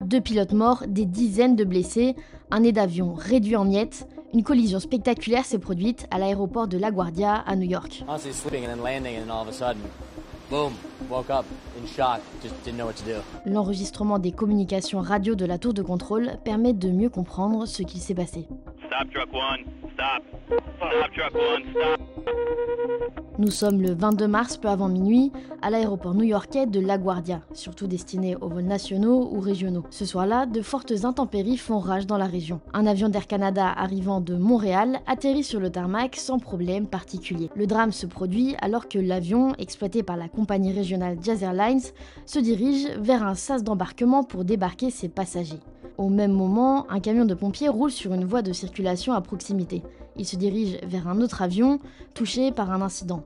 2 pilotes morts, des dizaines de blessés, un nez d'avion réduit en miettes. Une collision spectaculaire s'est produite à l'aéroport de LaGuardia à New York. L'enregistrement des communications radio de la tour de contrôle permet de mieux comprendre ce qu'il s'est passé. Stop truck one, stop. Stop truck one, stop. Nous sommes le 22 mars, peu avant minuit, à l'aéroport new-yorkais de LaGuardia, surtout destiné aux vols nationaux ou régionaux. Ce soir-là, de fortes intempéries font rage dans la région. Un avion d'Air Canada arrivant de Montréal atterrit sur le tarmac sans problème particulier. Le drame se produit alors que l'avion, exploité par la compagnie régionale Jazz Airlines, se dirige vers un sas d'embarquement pour débarquer ses passagers. Au même moment, un camion de pompiers roule sur une voie de circulation à proximité. Il se dirige vers un autre avion, touché par un incident.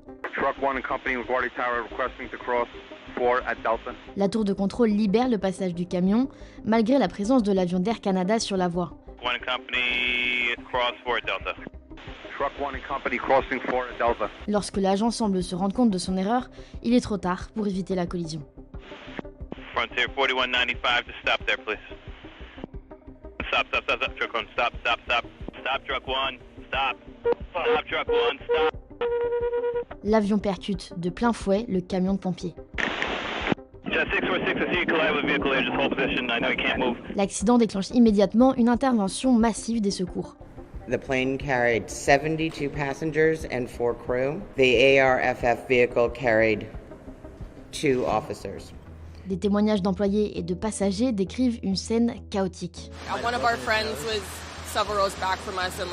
La tour de contrôle libère le passage du camion, malgré la présence de l'avion d'Air Canada sur la voie. Lorsque l'agent semble se rendre compte de son erreur, il est trop tard pour éviter la collision. Frontier 4195 to stop there, please. Stop, truck one, stop. Stop, truck one, stop. Stop, truck one, stop. L'avion percute de plein fouet le camion de pompiers. L'accident déclenche immédiatement une intervention massive des secours. The plane carried 72 passengers and 4 crew. The ARFF vehicle carried 2 officers. Des témoignages d'employés et de passagers décrivent une scène chaotique. One of our friends was several rows back from us and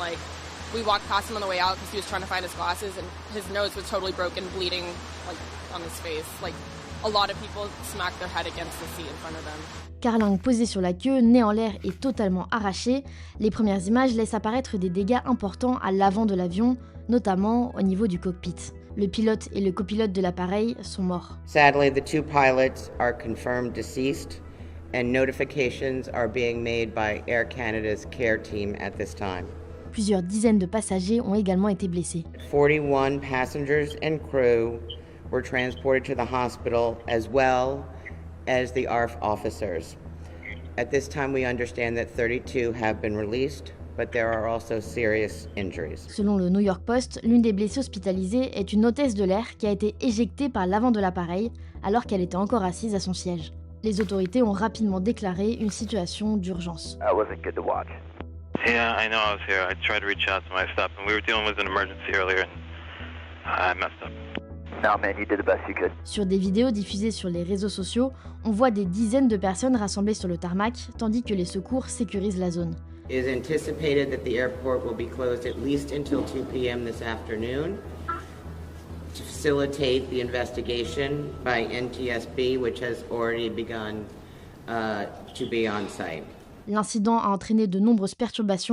we walked past him on the way out because he was trying to find his glasses and his nose was totally broken, bleeding on his face. A lot of people smacked their head against the seat in front of them. Carlingue posé sur la queue, nez en l'air et totalement arraché, les premières images laissent apparaître des dégâts importants à l'avant de l'avion, notamment au niveau du cockpit. Le pilote et le copilote de l'appareil sont morts. Sadly, the 2 pilots are confirmed deceased and notifications are being made by Air Canada's care team at this time. Plusieurs dizaines de passagers ont également été blessés. 41 passengers and crew were transported to the hospital as well as the ARF officers. At this time, we understand that 32 have been released, but there are also serious injuries. Selon le New York Post, l'une des blessées hospitalisées est une hôtesse de l'air qui a été éjectée par l'avant de l'appareil alors qu'elle était encore assise à son siège. Les autorités ont rapidement déclaré une situation d'urgence. That wasn't good to watch. Yeah, I know I was here. I tried to reach out to my staff, and we were dealing with an emergency earlier, and I messed up. No, man, you did the best you could. Sur des vidéos diffusées sur les réseaux sociaux, on voit des dizaines de personnes rassemblées sur le tarmac, tandis que les secours sécurisent la zone. It is anticipated that the airport will be closed at least until 2 p.m. this afternoon to facilitate the investigation by NTSB, which has already begun to be on site. L'incident a entraîné de nombreuses perturbations.